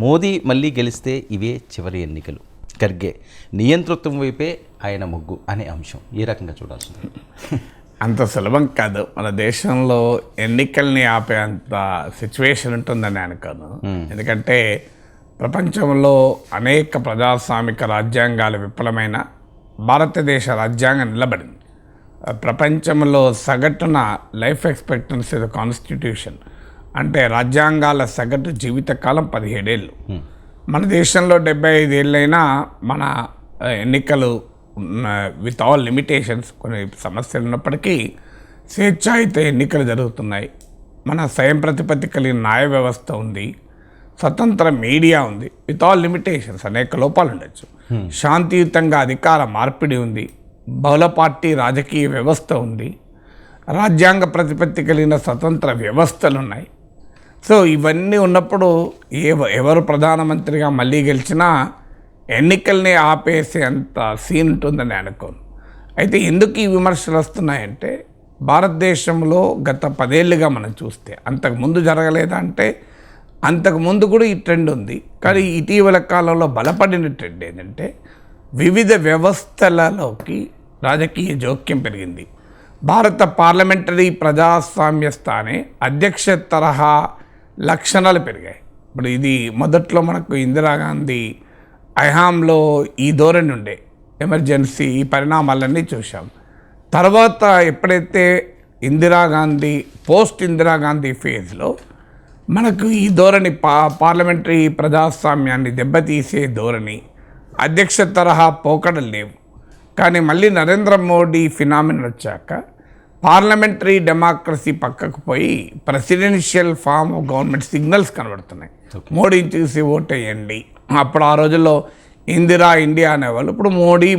మోదీ మళ్ళీ గెలిస్తే ఇవే చివరి ఎన్నికలు, ఖర్గే నియంతృత్వం వైపే ఆయన మొగ్గు అనే అంశం ఏ రకంగా చూడాల్సింది? అంత సులభం కాదు. మన దేశంలో ఎన్నికల్ని ఆపే అంత సిచ్యువేషన్ ఉంటుందని అనుకోను. ఎందుకంటే ప్రపంచంలో అనేక ప్రజాస్వామిక రాజ్యాంగాలు విఫలమైన భారతదేశ రాజ్యాంగం నిలబడింది. ప్రపంచంలో సగటున లైఫ్ ఎక్స్పెక్టెన్సీ కాన్స్టిట్యూషన్ అంటే రాజ్యాంగాల సగటు జీవితకాలం 17 ఏళ్ళు. మన దేశంలో 75 ఏళ్ళైనా మన ఎన్నికలు విత్ ఆల్ లిమిటేషన్స్, కొన్ని సమస్యలు ఉన్నప్పటికీ స్వేచ్ఛాయుత ఎన్నికలు జరుగుతున్నాయి. మన స్వయం ప్రతిపత్తి కలిగిన న్యాయ వ్యవస్థ ఉంది, స్వతంత్ర మీడియా ఉంది. విత్ ఆల్ లిమిటేషన్స్, అనేక లోపాలు ఉండొచ్చు. శాంతియుతంగా అధికార మార్పిడి ఉంది, బహుళ పార్టీ రాజకీయ వ్యవస్థ ఉంది, రాజ్యాంగ ప్రతిపత్తి కలిగిన స్వతంత్ర వ్యవస్థలు ఉన్నాయి. సో ఇవన్నీ ఉన్నప్పుడు ఎవరు ప్రధానమంత్రిగా మళ్ళీ గెలిచినా ఎన్నికల్ని ఆపేసే అంత సీన్ ఉంటుందని అనుకోను. అయితే ఎందుకు ఈ విమర్శలు వస్తున్నాయంటే, భారతదేశంలో గత 10 ఏళ్ళుగా మనం చూస్తే అంతకుముందు జరగలేదా అంటే అంతకుముందు కూడా ఈ ట్రెండ్ ఉంది. కానీ ఇటీవల కాలంలో బలపడిన ట్రెండ్ ఏంటంటే వివిధ వ్యవస్థలలోకి రాజకీయ జోక్యం పెరిగింది. భారత పార్లమెంటరీ ప్రజాస్వామ్య స్థానే అధ్యక్ష తరహా లక్షణాలు పెరిగాయి. ఇప్పుడు ఇది మొదట్లో మనకు ఇందిరాగాంధీ ఐహాంలో ఈ ధోరణి ఉండే, ఎమర్జెన్సీ ఈ పరిణామాలన్నీ చూసాం. తర్వాత ఎప్పుడైతే ఇందిరాగాంధీ పోస్ట్ ఇందిరాగాంధీ ఫేజ్లో మనకు ఈ ధోరణి పార్లమెంటరీ ప్రజాస్వామ్యాన్ని దెబ్బతీసే ధోరణి, అధ్యక్ష తరహా పోకడలు లేవు. కానీ మళ్ళీ నరేంద్ర మోడీ ఫినామినన్ వచ్చాక పార్లమెంటరీ డెమోక్రసీ పక్కకు పోయి presidential form of government signals కనబడుతున్నాయి. మోడీని చూసి ఓటేయండి. అప్పుడు ఆ రోజుల్లో ఇందిరా ఇండియా అనేవాళ్ళు, ఇప్పుడు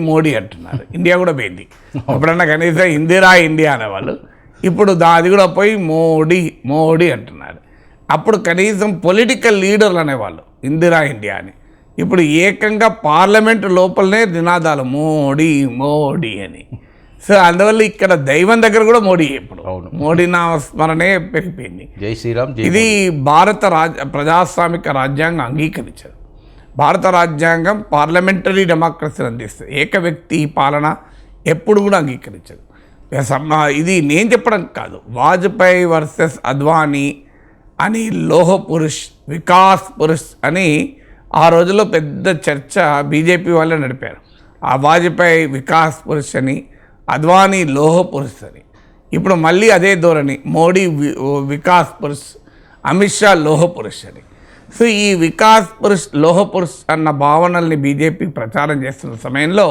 మోడీ అంటున్నారు. ఇండియా కూడా పోయింది. అప్పుడన్నా కనీసం ఇందిరా ఇండియా అనేవాళ్ళు, ఇప్పుడు అది కూడా పోయి మోడీ అంటున్నారు. అప్పుడు కనీసం పొలిటికల్ లీడర్లు అనేవాళ్ళు ఇందిరా ఇండియా అని. ఇప్పుడు ఏకంగా పార్లమెంటు లోపలనే నినాదాలు మోడీ అని. సో అందువల్ల ఇక్కడ దైవం దగ్గర కూడా మోడీ, ఇప్పుడు మోడీ నామస్మరణే పెరిగిపోయింది. జై శ్రీరామ్. ఇది భారత ప్రజాస్వామిక రాజ్యాంగం అంగీకరించదు. భారత రాజ్యాంగం పార్లమెంటరీ డెమోక్రసీని అందిస్తుంది, ఏక వ్యక్తి పాలన ఎప్పుడు కూడా అంగీకరించదు. ఇది నేను చెప్పడం కాదు, వాజ్పేయి వర్సెస్ అద్వానీ అని లోహ పురుష్, వికాస్ పురుష్ అని ఆ రోజుల్లో పెద్ద చర్చ బీజేపీ వాళ్ళే నడిపారు. ఆ వాజ్పేయి వికాస్ పురుష్ అని, అద్వానీ లోహ పురుష్ అని. ఇప్పుడు మళ్ళీ అదే ధోరణి, మోడీ వికాస్ పురుష్, అమిత్ షా లోహ పురుష్ అని. సో ఈ వికాస్ పురుష్ లోహ పురుష్ అన్న భావనల్ని బీజేపీ ప్రచారం చేస్తున్న సమయంలో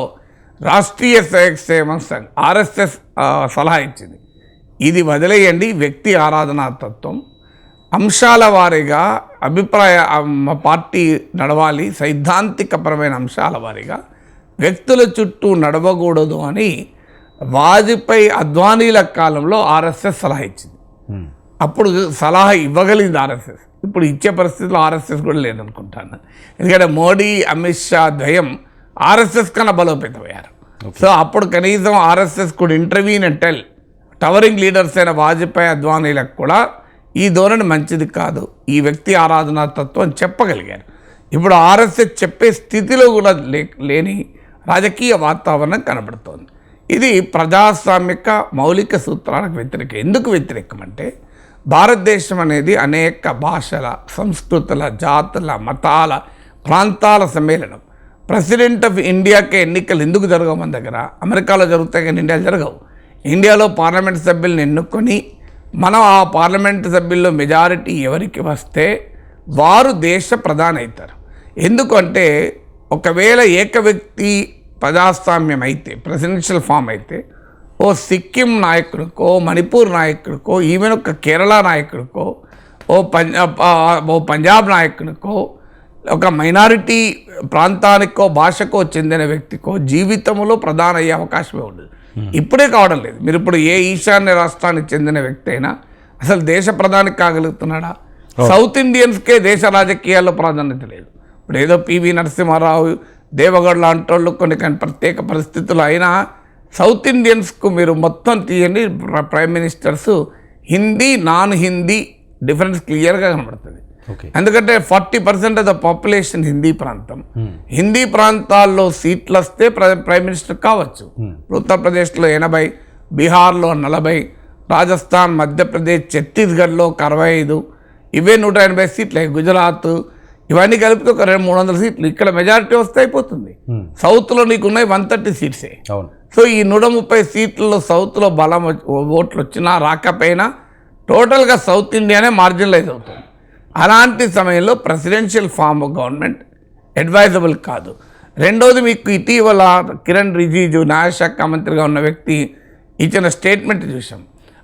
రాష్ట్రీయ స్వయం సేవక్ సంఘ్ ఆర్ఎస్ఎస్ సలహా ఇచ్చింది, ఇది వదిలేయండి, వ్యక్తి ఆరాధనా తత్వం, అంశాల వారీగా పార్టీ నడవాలి, సైద్ధాంతికపరమైన అంశాల వారీగా వ్యక్తుల చుట్టూ నడవకూడదు అని వాజ్పేయి అద్వానీల కాలంలో ఆర్ఎస్ఎస్ సలహా ఇచ్చింది. అప్పుడు సలహా ఇవ్వగలిగింది ఆర్ఎస్ఎస్. ఇప్పుడు ఇచ్చే పరిస్థితుల్లో ఆర్ఎస్ఎస్ కూడా లేదనుకుంటాను. ఎందుకంటే మోడీ అమిత్ షా ద్వయం ఆర్ఎస్ఎస్ కన్నా బలోపేతమయ్యారు. సో అప్పుడు కనీసం ఆర్ఎస్ఎస్ కూడా intervene and tell towering leaders అయిన వాజ్పేయి అద్వానీలకు కూడా ఈ ధోరణి మంచిది కాదు, ఈ వ్యక్తి ఆరాధనా తత్వం చెప్పగలిగారు. ఇప్పుడు ఆర్ఎస్ఎస్ చెప్పే స్థితిలో కూడా లేని రాజకీయ వాతావరణం కనబడుతోంది. ఇది ప్రజాస్వామిక మౌలిక సూత్రాలకు వ్యతిరేకం. ఎందుకు వ్యతిరేకం అంటే, భారతదేశం అనేది అనేక భాషల, సంస్కృతుల, జాతుల, మతాల, ప్రాంతాల సమ్మేళనం. ప్రెసిడెంట్ ఆఫ్ ఇండియాకే ఎన్నికలు ఎందుకు జరగవు మన దగ్గర? అమెరికాలో జరుగుతాయి కానీ ఇండియాలో జరగవు. ఇండియాలో పార్లమెంట్ సభ్యులను ఎన్నుకొని మనం ఆ పార్లమెంటు సభ్యుల్లో మెజారిటీ ఎవరికి వస్తే వారు దేశ ప్రధాని అవుతారు. ఎందుకంటే ఒకవేళ ఏక వ్యక్తి ప్రజాస్వామ్యం అయితే, ప్రెసిడెన్షియల్ ఫామ్ అయితే, ఓ సిక్కిం నాయకుడికో, మణిపూర్ నాయకుడికో, ఈవెన్ ఒక కేరళ నాయకుడికో, ఓ పంజాబ్ నాయకుడికో, ఒక మైనారిటీ ప్రాంతానికో భాషకో చెందిన వ్యక్తికో జీవితంలో ప్రధాని అయ్యే అవకాశమే ఉండదు. ఇప్పుడే కావడం లేదు. మీరు ఇప్పుడు ఏ ఈశాన్య రాష్ట్రానికి చెందిన వ్యక్తి అయినా అసలు దేశ ప్రధానికి కాగలుగుతున్నాడా? సౌత్ ఇండియన్స్కే దేశ రాజకీయాల్లో ప్రాధాన్యత లేదు. ఇప్పుడు ఏదో పివి నరసింహారావు, దేవగఢ్ లాంటి వాళ్ళు కొన్ని ప్రత్యేక పరిస్థితులు అయినా సౌత్ ఇండియన్స్కు మీరు మొత్తం తీయండి, prime ministers Hindi non Hindi difference క్లియర్గా కనబడుతుంది. ఓకే. ఎందుకంటే 40% ఆఫ్ ద పాపులేషన్ హిందీ ప్రాంతం. హిందీ ప్రాంతాల్లో సీట్లు వస్తే ప్రైమ్ మినిస్టర్ కావచ్చు. ఉత్తరప్రదేశ్లో 80, బీహార్లో 40, రాజస్థాన్, మధ్యప్రదేశ్, ఛత్తీస్గఢ్లో 65, ఇవే 180 సీట్లు. గుజరాత్ ఇవన్నీ కలిపితే ఒక 200-300 సీట్లు. ఇక్కడ మెజారిటీ వస్తే అయిపోతుంది. సౌత్లో నీకున్నాయి 130 సీట్సే. అవును. సో ఈ 130 సీట్లలో సౌత్లో బలం ఓట్లు వచ్చినా రాకపోయినా టోటల్గా సౌత్ ఇండియానే మార్జినలైజ్ అవుతుంది. అలాంటి సమయంలో presidential form of government advisable కాదు. రెండోది, మీకు ఇటీవల కిరణ్ రిజిజు న్యాయశాఖ మంత్రిగా ఉన్న వ్యక్తి ఇచ్చిన స్టేట్మెంట్ చూసాం.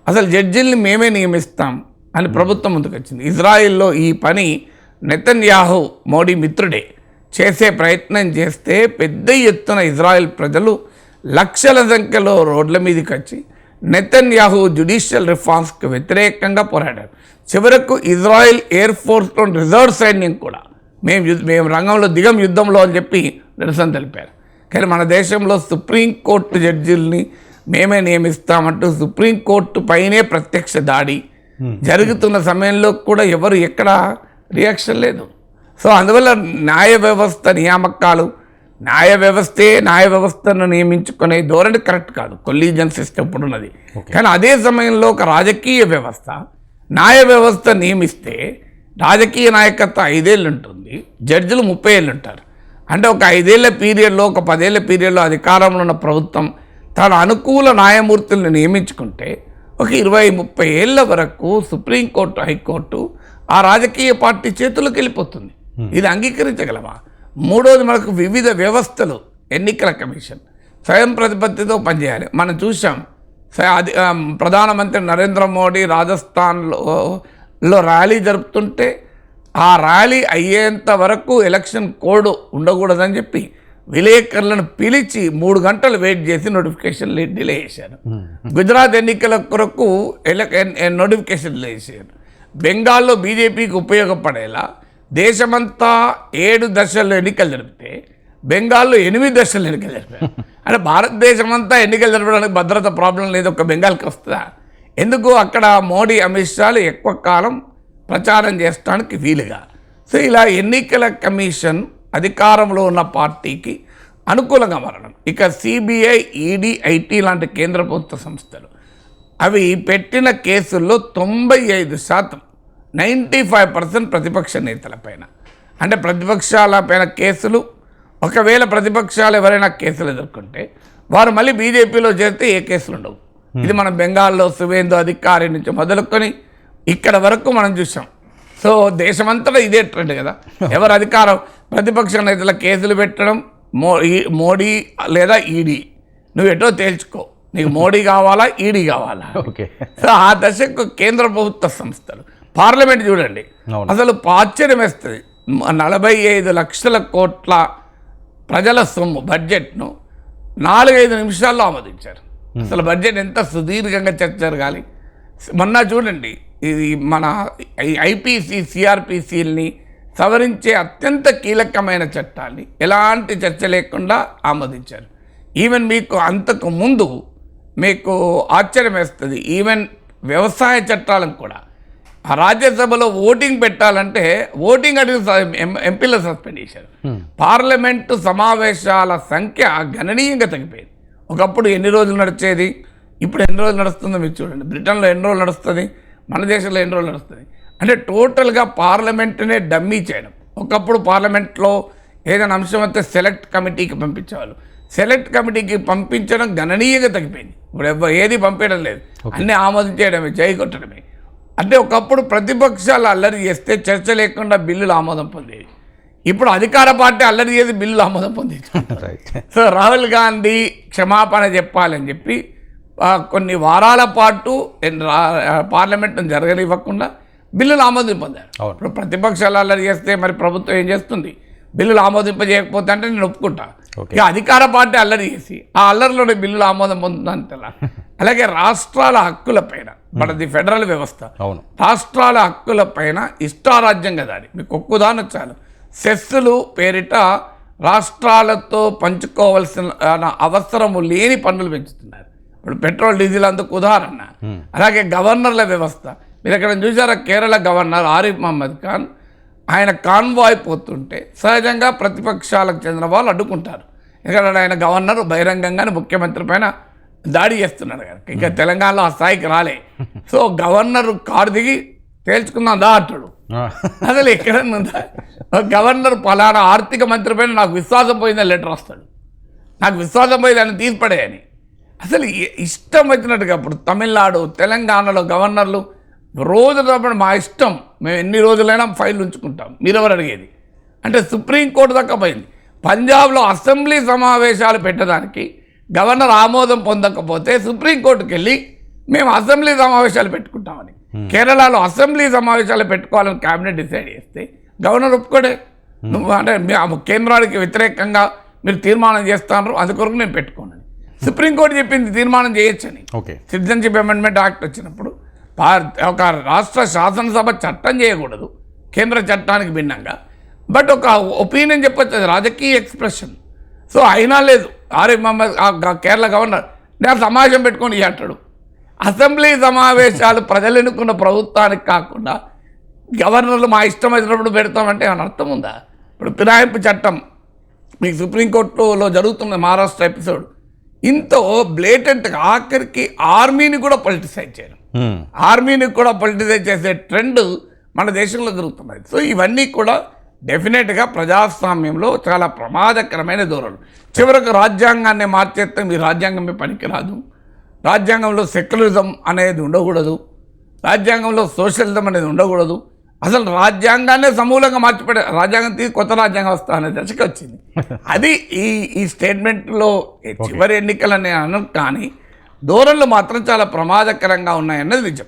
అసలు జడ్జిల్ని మేమే నియమిస్తాం అని ప్రభుత్వం ముందుకు వచ్చింది. ఇజ్రాయిల్లో ఈ పని నెతన్యాహు మోడీ మిత్రుడే చేసే ప్రయత్నం చేస్తే పెద్ద ఎత్తున ఇజ్రాయెల్ ప్రజలు లక్షల సంఖ్యలో రోడ్ల మీదకి వచ్చి నెతన్యాహు జ్యుడిషియల్ రిఫార్మ్స్కి వ్యతిరేకంగా పోరాడారు. చివరకు ఇజ్రాయెల్ ఎయిర్ ఫోర్స్లో రిజర్వ్ సైన్యం కూడా మేము రంగంలో దిగం యుద్ధంలో అని చెప్పి నిరసన తెలిపారు. కానీ మన దేశంలో సుప్రీంకోర్టు జడ్జిల్ని మేమే నియమిస్తామంటూ సుప్రీంకోర్టు పైనే ప్రత్యక్ష దాడి జరుగుతున్న సమయంలో కూడా ఎవరు ఎక్కడ రియాక్షన్ లేదు. సో అందువల్ల న్యాయ వ్యవస్థ నియామకాలు, న్యాయ వ్యవస్థను నియమించుకునే ధోరణి కరెక్ట్ కాదు. కొలీజియన్ సిస్టమ్ ఇప్పుడు ఉన్నది. కానీ అదే సమయంలో ఒక రాజకీయ వ్యవస్థ న్యాయ వ్యవస్థ నియమిస్తే రాజకీయ నాయకత్వం 5 ఏళ్ళు ఉంటుంది, జడ్జిలు 30 ఏళ్ళు ఉంటారు. అంటే ఒక 5 ఏళ్ల పీరియడ్లో, ఒక 10 ఏళ్ల పీరియడ్లో అధికారంలో ఉన్న ప్రభుత్వం తన అనుకూల న్యాయమూర్తులను నియమించుకుంటే ఒక 20-30 ఏళ్ల వరకు సుప్రీంకోర్టు, హైకోర్టు ఆ రాజకీయ పార్టీ చేతులకు వెళ్ళిపోతుంది. ఇది అంగీకరించగలమా? మూడోది, మనకు వివిధ వ్యవస్థలు, ఎన్నికల కమిషన్ స్వయం ప్రతిపత్తితో పనిచేయాలి. మనం చూసాం ప్రధానమంత్రి నరేంద్ర మోడీ రాజస్థాన్లో ర్యాలీ జరుపుతుంటే ఆ ర్యాలీ అయ్యేంత వరకు ఎలక్షన్ కోడ్ ఉండకూడదని చెప్పి విలేకరులను పిలిచి 3 గంటలు వెయిట్ చేసి నోటిఫికేషన్ డిలే చేశారు. గుజరాత్ ఎన్నికల కొరకు నోటిఫికేషన్ డిలే చేశారు. బెంగాల్లో బీజేపీకి ఉపయోగపడేలా దేశమంతా 7 దశల్లో ఎన్నికలు జరిపితే బెంగాల్లో 8 దశల్లో ఎన్నికలు జరిపారు. అంటే భారతదేశం అంతా ఎన్నికలు జరపడానికి భద్రత ప్రాబ్లం లేదు, ఒక బెంగాల్కి వస్తుందా? ఎందుకు? అక్కడ మోడీ, అమిత్ షాలు ఎక్కువ కాలం ప్రచారం చేయడానికి వీలుగా. సో ఇలా ఎన్నికల కమిషన్ అధికారంలో ఉన్న పార్టీకి అనుకూలంగా మారడం. ఇక సిబిఐ, ఈడీ, ఐటీ లాంటి కేంద్ర ప్రభుత్వ సంస్థలు అవి పెట్టిన కేసుల్లో 95%, 95% ప్రతిపక్ష నేతలపైన. అంటే ప్రతిపక్షాలపైన కేసులు. ఒకవేళ ప్రతిపక్షాలు ఎవరైనా కేసులు ఎదుర్కొంటే వారు మళ్ళీ బీజేపీలో చేరితే ఏ కేసులు ఉండవు. ఇది మనం బెంగాల్లో సువేందు అధికారి నుంచి మొదలుకొని ఇక్కడ వరకు మనం చూసాం. సో దేశమంతటా ఇదే ట్రెండ్ కదా. ఎవరు అధికారం, ప్రతిపక్ష నేతల కేసులు పెట్టడం, మోడీ లేదా ఈడీ, నువ్వు ఎటో తేల్చుకో, నీకు మోడీ కావాలా, ఈడీ కావాలా. ఓకే. సో ఆ దశకు కేంద్ర ప్రభుత్వ సంస్థలు, పార్లమెంట్ చూడండి, అసలు ఆశ్చర్యం వేస్తుంది. 45 లక్షల కోట్ల ప్రజల సొమ్ము బడ్జెట్ను 4-5 నిమిషాల్లో ఆమోదించారు. అసలు బడ్జెట్ ఎంత సుదీర్ఘంగా చర్చ జరగాలి. మొన్న చూడండి, ఇది మన ఐపీసీ, సిఆర్పిసిల్ని సవరించే అత్యంత కీలకమైన చట్టాన్ని ఎలాంటి చర్చ లేకుండా ఆమోదించారు. ఈవెన్ మీకు అంతకు ముందు మీకు ఆశ్చర్యం వేస్తుంది, ఈవెన్ వ్యవసాయ చట్టాలను కూడా ఆ రాజ్యసభలో ఓటింగ్ పెట్టాలంటే ఓటింగ్ అడిగి ఎంపీల సస్పెండ్ చేశారు. పార్లమెంటు సమావేశాల సంఖ్య గణనీయంగా తగ్గిపోయింది. ఒకప్పుడు ఎన్ని రోజులు నడిచేది, ఇప్పుడు ఎన్ని రోజులు నడుస్తుందో మీరు చూడండి. బ్రిటన్లో ఎన్ని రోజులు నడుస్తుంది, మన దేశంలో ఎన్ని రోజులు నడుస్తుంది. అంటే టోటల్గా పార్లమెంటునే డమ్మీ చేయడం. ఒకప్పుడు పార్లమెంట్లో ఏదైనా అంశం అయితే సెలెక్ట్ కమిటీకి పంపించేవాళ్ళు. సెలెక్ట్ కమిటీకి పంపించడం గణనీయంగా తగ్గిపోయింది. ఇప్పుడు ఏది పంపించడం లేదు, అన్నీ ఆమోదించేయడమే, జై కొట్టడమే. అంటే ఒకప్పుడు ప్రతిపక్షాలు అల్లరి చేస్తే చర్చ లేకుండా బిల్లులు ఆమోదం పొందేవి. ఇప్పుడు అధికార పార్టీ అల్లరి చేసి బిల్లులు ఆమోదం పొందేది. సో రాహుల్ గాంధీ క్షమాపణ చెప్పాలని చెప్పి కొన్ని వారాల పాటు పార్లమెంట్ను జరగనివ్వకుండా బిల్లులు ఆమోదింపొందారు. ఇప్పుడు ప్రతిపక్షాలు అల్లరి చేస్తే మరి ప్రభుత్వం ఏం చేస్తుంది? బిల్లులు ఆమోదింపజేయకపోతే అంటే నేను ఒప్పుకుంటా. ఇక అధికార పార్టీ అల్లరి చేసి ఆ అల్లరిలోనే బిల్లులు ఆమోదం పొందుతుందని తెల. అలాగే రాష్ట్రాల హక్కులపైన మనది ఫెడరల్ వ్యవస్థ, రాష్ట్రాల హక్కులపైన ఇష్టారాజ్యంగా దాడి. మీకు ఒక్క ఉదాహరణ చాలు. సెస్సులు పేరిట రాష్ట్రాలతో పంచుకోవాల్సిన అవసరము లేని పన్నులు పెంచుతున్నారు. ఇప్పుడు పెట్రోల్, డీజిల్ అందుకు ఉదాహరణ. అలాగే గవర్నర్ల వ్యవస్థ. మీరు ఎక్కడ చూసారా? కేరళ గవర్నర్ ఆరిఫ్ మహమ్మద్ ఖాన్ ఆయన కాన్వాయ్ పోతుంటే సహజంగా ప్రతిపక్షాలకు చెందిన వాళ్ళు అడ్డుకుంటారు. ఎందుకంటే ఆయన గవర్నర్ బహిరంగంగానే ముఖ్యమంత్రి పైన దాడి చేస్తున్నాడు కనుక. ఇక తెలంగాణలో ఆ స్థాయికి రాలే. సో గవర్నర్ కారు దిగి తేల్చుకుందాం దా అంటాడు. అసలు ఎక్కడన్నా గవర్నర్ పలానా ఆర్థిక మంత్రి పైన నాకు విశ్వాసం పోయిందని లెటర్ వస్తాడు. నాకు విశ్వాసం పోయిందని తీర్పడేయని. అసలు ఇష్టం వచ్చినట్టుగా ఇప్పుడు తమిళనాడు, తెలంగాణలో గవర్నర్లు రోజు తప్పని మా ఇష్టం, మేము ఎన్ని రోజులైనా ఫైల్ ఉంచుకుంటాం, మీరెవరు అడిగేది అంటే సుప్రీంకోర్టు దాకా పోయింది. పంజాబ్లో అసెంబ్లీ సమావేశాలు పెట్టడానికి గవర్నర్ ఆమోదం పొందకపోతే సుప్రీంకోర్టుకి వెళ్ళి మేము అసెంబ్లీ సమావేశాలు పెట్టుకుంటామని. కేరళలో అసెంబ్లీ సమావేశాలు పెట్టుకోవాలని క్యాబినెట్ డిసైడ్ చేస్తే గవర్నర్ ఒప్పుకోడే. నువ్వు అంటే కేంద్రానికి వ్యతిరేకంగా మీరు తీర్మానం చేస్తున్నారు, అందుకొరకు నేను పెట్టుకోను. సుప్రీంకోర్టు చెప్పింది తీర్మానం చేయొచ్చని. సిటిజన్షిప్ అమెండ్మెంట్ యాక్ట్ వచ్చినప్పుడు ఒక రాష్ట్ర శాసనసభ చట్టం చేయకూడదు కేంద్ర చట్టానికి భిన్నంగా, బట్ ఒక ఒపీనియన్ చెప్పొచ్చు, అది రాజకీయ ఎక్స్ప్రెషన్. సో అయినా లేదు. ఆరిఫ్ మహమ్మద్ కేరళ గవర్నర్ నేను సమావేశం పెట్టుకొని అంటాడు. అసెంబ్లీ సమావేశాలు ప్రజలు ఎన్నుకున్న ప్రభుత్వానికి కాకుండా గవర్నర్లు మా ఇష్టం వచ్చినప్పుడు పెడతామంటే ఏమైనా అర్థం ఉందా? ఇప్పుడు ఫిరాయింపు చట్టం మీకు సుప్రీంకోర్టులో జరుగుతున్న మహారాష్ట్ర ఎపిసోడ్ ఇంత బ్లేటెంట్గా ఆఖరికి ఆర్మీని కూడా పొలిటిసైజ్ చేయడం, ఆర్మీని కూడా పొలిటిసైజ్ చేసే ట్రెండ్ మన దేశంలో జరుగుతున్నది. సో ఇవన్నీ కూడా డెఫినెట్గా ప్రజాస్వామ్యంలో చాలా ప్రమాదకరమైన ధోరణులు. చివరకు రాజ్యాంగాన్ని మార్చేస్తే మీ రాజ్యాంగమే పనికిరాదు, రాజ్యాంగంలో సెక్యులరిజం అనేది ఉండకూడదు, రాజ్యాంగంలో సోషలిజం అనేది ఉండకూడదు, అసలు రాజ్యాంగాన్నే సమూలంగా మార్చిపెట్టే రాజ్యాంగం తీసి కొత్త రాజ్యాంగం వస్తా అనే దశకి వచ్చింది. అది ఈ స్టేట్మెంట్లో చివరి ఎన్నికలనే అనం, కానీ ధోరణులు మాత్రం చాలా ప్రమాదకరంగా ఉన్నాయన్నది నిజం.